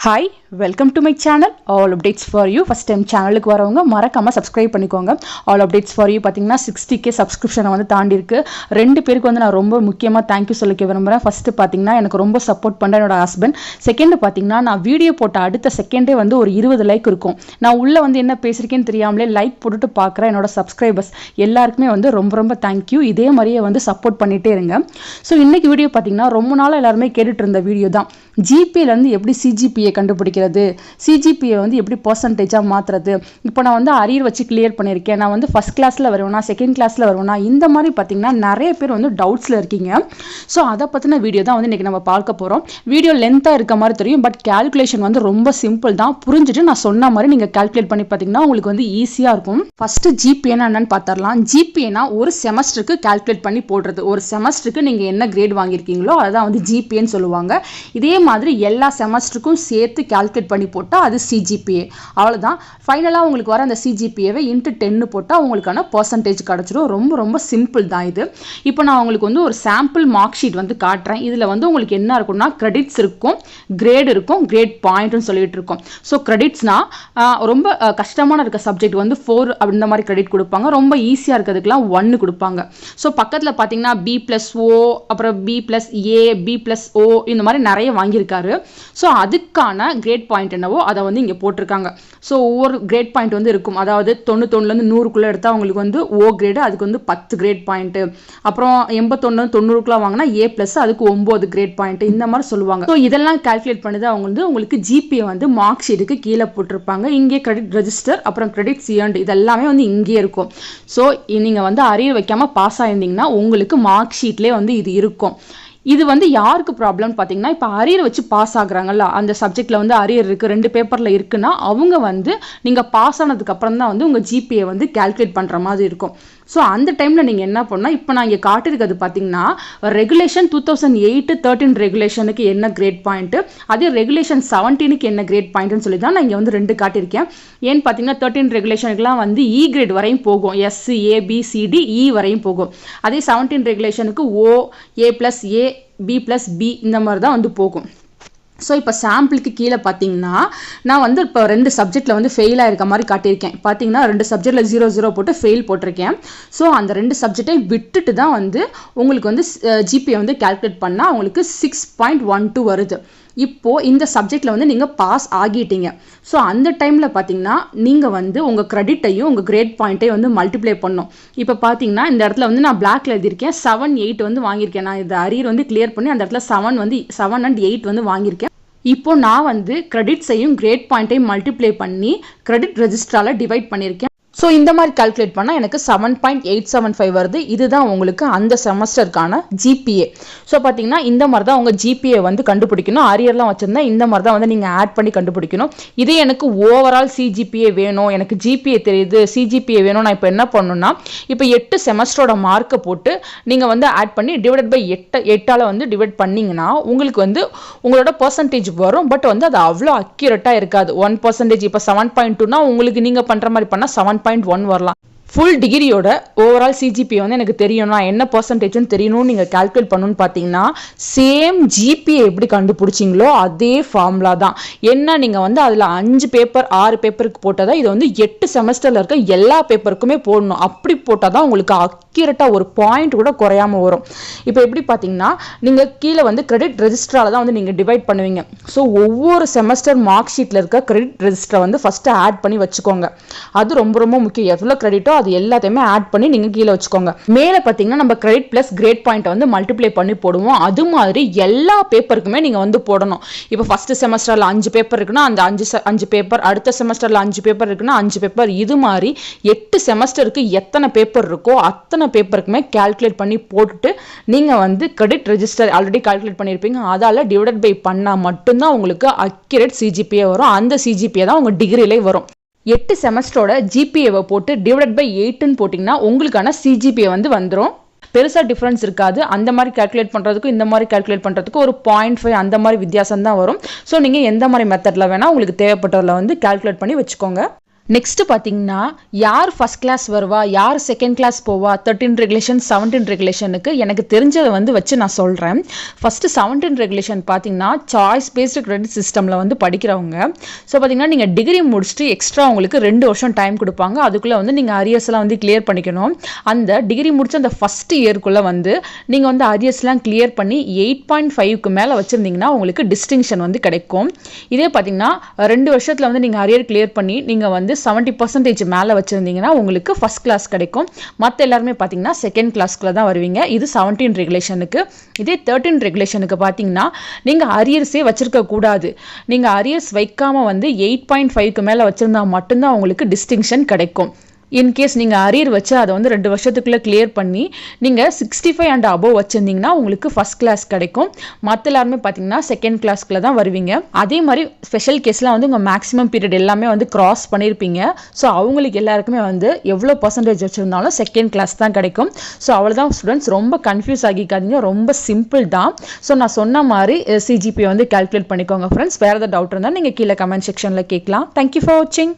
Hi, welcome to my channel. All updates for you. First time channel க்கு வரவங்க மறக்காம subscribe பண்ணிக்கோங்க. All updates for you பாத்தீங்கன்னா 60k subscription வந்து தாண்டி இருக்கு. ரெண்டு பேருக்கு வந்து நான் ரொம்ப முக்கியமா thank you சொல்லிக்க விரும்புறேன். ஃபர்ஸ்ட் பாத்தீங்கன்னா எனக்கு ரொம்ப சப்போர்ட் பண்ற என்னோட ஹஸ்பண்ட். செகண்ட் பாத்தீங்கன்னா நான் வீடியோ போட்ட அடுத்த செகண்டே வந்து ஒரு 20 லைக் இருக்கும். நான் உள்ள வந்து என்ன பேசிருக்கேன்னு தெரியாமலே லைக் போட்டுட்டு பார்க்குற என்னோட சப்ஸ்கிரைபர்ஸ் எல்லாருக்குமே வந்து ரொம்ப thank you. இதே மாதிரியே வந்து சப்போர்ட் பண்ணிட்டே இருங்க. ஸோ இன்னைக்கு வீடியோ பாத்தீங்கன்னா ரொம்ப நாள் எல்லாருமே கேட்டுட்டு இருந்த வீடியோ தான். GPA இருந்து எப்படி CGPA கண்டுபிடிக்கிறது, CGPA வந்து எப்படி பர்சன்டேஜா மாத்துறது. இப்போ நான் வந்து அரியர் வச்சு கிளியர் பண்ணியிருக்கேன், நான் வந்து ஃபர்ஸ்ட் கிளாஸ்ல வருவேனா செகண்ட் கிளாஸ்ல வருவேனா, இந்த மாதிரி பார்த்தீங்கன்னா நிறைய பேர் வந்து டவுட்ஸ்ல இருக்கீங்க. ஸோ அதை பற்றின வீடியோ தான் வந்து இன்னைக்கு நம்ம பார்க்க போகிறோம். வீடியோ லென்த்தாக இருக்க மாதிரி தெரியும், பட் கால்குலேஷன் வந்து ரொம்ப சிம்பிள் தான். புரிஞ்சுட்டு நான் சொன்ன மாதிரி நீங்கள் கால்குலேட் பண்ணி பார்த்தீங்கன்னா உங்களுக்கு வந்து ஈஸியாக இருக்கும். ஃபர்ஸ்ட் GPA என்னன்னு பார்த்துடலாம். GPA ஒரு செமஸ்டருக்கு கால்குலேட் பண்ணி போடுறது. ஒரு செமஸ்டருக்கு நீங்கள் என்ன கிரேட் வாங்கியிருக்கீங்களோ அதான் வந்து GPAன்னு சொல்லுவாங்க. இதே மாதிரி எல்லா செமஸ்டருக்கும் சேர்த்து கால்குலேட் பண்ணி போட்டால் அது CGPA. அவ்வளோதான். ஃபைனலாக உங்களுக்கு வர அந்த CGPAவை இன்ட்டு 10 போட்டால் உங்களுக்கான பர்சன்டேஜ் கிடச்சிடும். ரொம்ப சிம்பிள் தான் இது. இப்போ நான் உங்களுக்கு வந்து ஒரு சாம்பிள் மார்க் ஷீட் வந்து காட்டுறேன். இதில் வந்து உங்களுக்கு என்ன இருக்கும்னா கிரெடிட்ஸ் இருக்கும், கிரேட் இருக்கும், கிரேட் பாயிண்ட்னு சொல்லிட்டு இருக்கோம். ஸோ கிரெடிட்ஸ்னா ரொம்ப கஷ்டமான இருக்க சப்ஜெக்ட் வந்து 4 அந்த மாதிரி கிரெடிட் கொடுப்பாங்க. ரொம்ப ஈஸியாக இருக்கிறதுக்குலாம் 1 கொடுப்பாங்க. ஸோ பக்கத்தில் பார்த்தீங்கன்னா B+O, அப்புறம் B+A, B+O இந்த மாதிரி நிறைய வாங்கியிருக்காரு. ஸோ அதுக்கான கிரேட் பாயிண்ட் என்னவோ அதை வந்து இங்கே போட்டிருக்காங்க. ஸோ ஒவ்வொரு கிரேட் பாயிண்ட் வந்து இருக்கும். அதாவது 91லேருந்து 100க்குள்ளே எடுத்தால் அவங்களுக்கு வந்து O கிரேடு, அதுக்கு வந்து 10 கிரேட் பாயிண்ட்டு. அப்புறம் 81 90க்குள்ளே வாங்கினா A+, அதுக்கு 9 கிரேட் பாயிண்ட், இந்த மாதிரி சொல்லுவாங்க. ஸோ இதெல்லாம் கால்குலேட் பண்ணி அவங்க வந்து உங்களுக்கு GPA வந்து மார்க் ஷீட்டுக்கு கீழே போட்டிருப்பாங்க. இங்கே கிரெடிட் ரெஜிஸ்டர், அப்புறம் கிரெடிட் சியண்ட், இதெல்லாமே வந்து இங்கே இருக்கும். ஸோ நீங்கள் வந்து அரியர் வைக்காமல் பாஸ் ஆயிருந்தீங்கன்னா உங்களுக்கு மார்க் ஷீட்லேயே வந்து இது இருக்கும். இது வந்து யாருக்கு ப்ராப்ளம்னு பார்த்தீங்கன்னா, இப்போ அரியர் வச்சு பாஸ் ஆகுறாங்கல்ல, அந்த சப்ஜெக்டில் வந்து அரியர் இருக்குது, 2 பேப்பரில் இருக்குன்னா அவங்க வந்து நீங்கள் பாஸ் ஆனதுக்கு அப்புறம் தான் வந்து உங்கள் GPA வந்து கால்குலேட் பண்ணுற மாதிரி இருக்கும். ஸோ அந்த டைமில் நீங்கள் என்ன பண்ணால், இப்போ நான் இங்கே காட்டிருக்கிறது பார்த்தீங்கன்னா ரெகுலேஷன் 2008-13 ரெகுலேஷனுக்கு என்ன கிரேட் பாயிண்ட்டு, அதே ரெகுலேஷன் 17க்கு என்ன கிரேட் பாயிண்ட்னு சொல்லி தான் நான் இங்கே வந்து 2 காட்டியிருக்கேன். ஏன்னு பார்த்தீங்கன்னா 13 ரெகுலேஷனுக்குலாம் வந்து E கிரேட் வரையும் போகும், S, A, B, C, D, E வரையும் போகும். அதே 17 ரெகுலேஷனுக்கு O, A+A, B+B இந்த மாதிரி தான் வந்து போகும். ஸோ இப்போ சாம்பிளுக்கு கீழே பார்த்தீங்கன்னா நான் வந்து இப்போ 2 சப்ஜெக்டில் வந்து ஃபெயில் ஆயிருக்க மாதிரி காட்டியிருக்கேன். பார்த்தீங்கன்னா 2 சப்ஜெக்டில் 0 போட்டு ஃபெயில் போட்டிருக்கேன். ஸோ அந்த 2 சப்ஜெக்டை விட்டுட்டு தான் வந்து உங்களுக்கு வந்து GPA வந்து கால்குலேட் பண்ணால் உங்களுக்கு 6.12 வருது. இப்போது இந்த சப்ஜெக்டில் வந்து நீங்கள் பாஸ் ஆகிட்டீங்க. ஸோ அந்த டைமில் பார்த்தீங்கன்னா நீங்கள் வந்து உங்கள் கிரெடிட்டையும் உங்கள் கிரேட் பாயிண்ட்டையும் வந்து மல்டிப்ளை பண்ணணும். இப்போ பார்த்தீங்கன்னா இந்த இடத்துல வந்து நான் பிளாக்ல எழுதியிருக்கேன், 7, 8 வந்து வாங்கியிருக்கேன். நான் இந்த அரியர் வந்து கிளியர் பண்ணி அந்த இடத்துல 7 and 8 வந்து வாங்கியிருக்கேன். இப்போ நான் வந்து கிரெடிட்ஸையும் கிரேட் பாயிண்ட்டையும் மல்டிப்ளை பண்ணி கிரெடிட் ரெஜிஸ்டரால் டிவைட் பண்ணியிருக்கேன். ஸோ இந்த மாதிரி கால்குலேட் பண்ணால் எனக்கு 7.875 வருது. இதுதான் உங்களுக்கு அந்த செமஸ்டருக்கான GPA. ஸோ பார்த்தீங்கன்னா இந்த மாதிரி தான் உங்கள் GPA வந்து கண்டுபிடிக்கணும். அரியர்லாம் வச்சுருந்தா இந்த மாதிரி தான் வந்து நீங்கள் ஆட் பண்ணி கண்டுபிடிக்கணும். இதே எனக்கு ஓவரால் CGPA வேணும், எனக்கு GPA தெரியுது, CGPA வேணும், நான் இப்போ என்ன பண்ணணும்னா இப்போ 8 செமஸ்டரோட மார்க்கை போட்டு நீங்கள் வந்து ஆட் பண்ணி டிவைடட் பை 8ஆல் வந்து டிவைட் பண்ணிங்கன்னா உங்களுக்கு வந்து உங்களோட பர்சன்டேஜ் வரும். பட் வந்து அது அவ்வளோ அக்யூரேட்டாக இருக்காது. 1% இப்போ 7.2னா உங்களுக்கு நீங்கள் பண்ணுற மாதிரி பண்ணால் 7.1 வரலாம். ஃபுல் டிகிரியோட ஓவரால் CGPA வந்து எனக்கு தெரியணும், என்ன பர்சன்டேஜ்னு தெரியணும்னு நீங்கள் கால்குலேட் பண்ணணும்னு பார்த்தீங்கன்னா சேம் GPA எப்படி கண்டுபிடிச்சிங்களோ அதே ஃபார்முலா தான். என்ன நீங்கள் வந்து அதில் 5 பேப்பர் 6 பேப்பருக்கு போட்டதா இதை வந்து 8 செமஸ்டரில் இருக்க எல்லா பேப்பருக்குமே போடணும். அப்படி போட்டால் தான் உங்களுக்கு அக்யூரேட்டாக ஒரு பாயிண்ட் கூட குறையாமல் வரும். இப்போ எப்படி பார்த்தீங்கன்னா நீங்கள் கீழே வந்து கிரெடிட் ரெஜிஸ்டரால் தான் வந்து நீங்கள் டிவைட் பண்ணுவீங்க. ஸோ ஒவ்வொரு செமஸ்டர் மார்க் ஷீட்டில் இருக்க கிரெடிட் ரெஜிஸ்டரை வந்து ஃபஸ்ட்டு ஆட் பண்ணி வச்சுக்கோங்க. அது ரொம்ப முக்கியம். எவ்வளோ கிரெடிட்டோ அது எல்லாத்தையுமே ஆட் பண்ணி நீங்க கீழே வச்சுக்கோங்க. மேலே பார்த்தீங்கன்னா நம்ம கிரெடிட் பிளஸ் கிரேட் பாயிண்ட் வந்து மல்டிப்ளை பண்ணி போடுவோம். அது மாதிரி எல்லா பேப்பருக்குமே நீங்க வந்து போடணும். இப்போ ஃபர்ஸ்ட் செமஸ்டர்ல 5 பேப்பர் இருக்குன்னா அந்த 5 பேப்பர், அடுத்த செமஸ்டர்ல 5 பேப்பர் இருக்குன்னா 5 பேப்பர், இது மாதிரி 8 செமஸ்டருக்கு எத்தனை பேப்பர் இருக்கோ அத்தனை பேப்பருக்குமே கால்குலேட் பண்ணி போட்டுட்டு நீங்க வந்து கிரெடிட் ரெஜிஸ்டர் ஆல்ரெடி கால்குலேட் பண்ணியிருப்பீங்க, அதால டிவைடட் பை பண்ணா மட்டும்தான் உங்களுக்கு அக்யூரேட் CGPA வரும். அந்த CGPA தான் உங்க டிகிரியிலே வரும். 8 செமஸ்டரோட GPAவை போட்டு டிவைடட் பை 8ன்னு போட்டிங்கன்னா உங்களுக்கான CGPA வந்து வந்துடும். பெருசாக டிஃப்ரென்ஸ் இருக்காது. அந்த மாதிரி கால்குலேட் பண்ணுறதுக்கும் இந்த மாதிரி கால்குலேட் பண்ணுறதுக்கும் ஒரு 0.5 அந்த மாதிரி வித்தியாசம் தான் வரும். ஸோ நீங்கள் எந்த மாதிரி மெத்தடில் வேணால் உங்களுக்கு தேவைப்பட்டதில் வந்து கால்குலேட் பண்ணி வச்சுக்கோங்க. நெக்ஸ்ட் பார்த்தீங்கன்னா யார் ஃபர்ஸ்ட் கிளாஸ் வருவா, யார் செகண்ட் கிளாஸ் போவா, 13 ரெகுலேஷன் 17 ரெகுலேஷனுக்கு எனக்கு தெரிஞ்சதை வந்து வச்சு நான் சொல்கிறேன். ஃபஸ்ட்டு 17 ரெகுலேஷன் பார்த்தீங்கன்னா சாய்ஸ் பேஸ்டு கிரெடிட் சிஸ்டமில் வந்து படிக்கிறவங்க. ஸோ பார்த்தீங்கன்னா நீங்கள் டிகிரி முடிச்சுட்டு எக்ஸ்ட்ரா உங்களுக்கு 2 வருஷம் டைம் கொடுப்பாங்க. அதுக்குள்ளே வந்து நீங்கள் அரியர்ஸ்லாம் வந்து கிளியர் பண்ணிக்கணும். அந்த டிகிரி முடிச்ச அந்த ஃபஸ்ட் இயர்க்குள்ளே வந்து நீங்கள் வந்து அரியர்ஸ்லாம் கிளியர் பண்ணி 8.5க்கு மேலே வச்சுருந்தீங்கன்னா உங்களுக்கு டிஸ்டிங்ஷன் வந்து கிடைக்கும். இதே பார்த்தீங்கன்னா 2 வருஷத்தில் வந்து நீங்கள் அரியர் கிளியர் பண்ணி நீங்கள் வந்து 70% மேலே வச்சுருந்தீங்கன்னா உங்களுக்கு ஃபர்ஸ்ட் கிளாஸ் கிடைக்கும். மற்ற எல்லாருமே பார்த்தீங்கன்னா செகண்ட் கிளாஸ்க்குள்ள தான் வருவீங்க. இது 17 ரெகுலேஷனுக்கு. இதே 13 ரெகுலேஷனுக்கு பார்த்தீங்கன்னா நீங்கள் அரியர்ஸே வச்சிருக்க கூடாது. நீங்கள் அரியர்ஸ் வைக்காமல் வந்து 8.5க்கு மேலே வச்சுருந்தா மட்டும்தான் உங்களுக்கு டிஸ்டிங்ஷன் கிடைக்கும். இன்கேஸ் நீங்கள் அரியர் வச்சு அதை வந்து 2 வருஷத்துக்குள்ளே கிளியர் பண்ணி நீங்கள் 65 அண்ட் அபோவ் வச்சுருந்தீங்கன்னா உங்களுக்கு ஃபர்ஸ்ட் கிளாஸ் கிடைக்கும். மற்ற எல்லாருமே பார்த்தீங்கன்னா செகண்ட் கிளாஸ்க்குள்ள தான் வருவீங்க. அதே மாதிரி ஸ்பெஷல் கேஸ்லாம் வந்து உங்கள் மேக்ஸிமம் பீரியட் எல்லாமே வந்து கிராஸ் பண்ணியிருப்பீங்க. ஸோ அவங்களுக்கு எல்லாருக்குமே வந்து எவ்வளோ பர்சன்டேஜ் வச்சுருந்தாலும் செகண்ட் கிளாஸ் தான் கிடைக்கும். ஸோ அவ்வளோதான் ஸ்டூடெண்ட்ஸ், ரொம்ப கன்ஃபியூஸ் ஆகிக்காதீங்க, ரொம்ப சிம்பிள் தான். ஸோ நான் சொன்ன மாதிரி CGPA வந்து கால்குலேட் பண்ணிக்கோங்க ஃப்ரெண்ட்ஸ். வேறு ஏதாவது டவுட் இருந்தால் நீங்கள் கீழே கமெண்ட் செக்ஷனில் கேட்கலாம். தேங்க்யூ ஃபார் வாட்சிங்.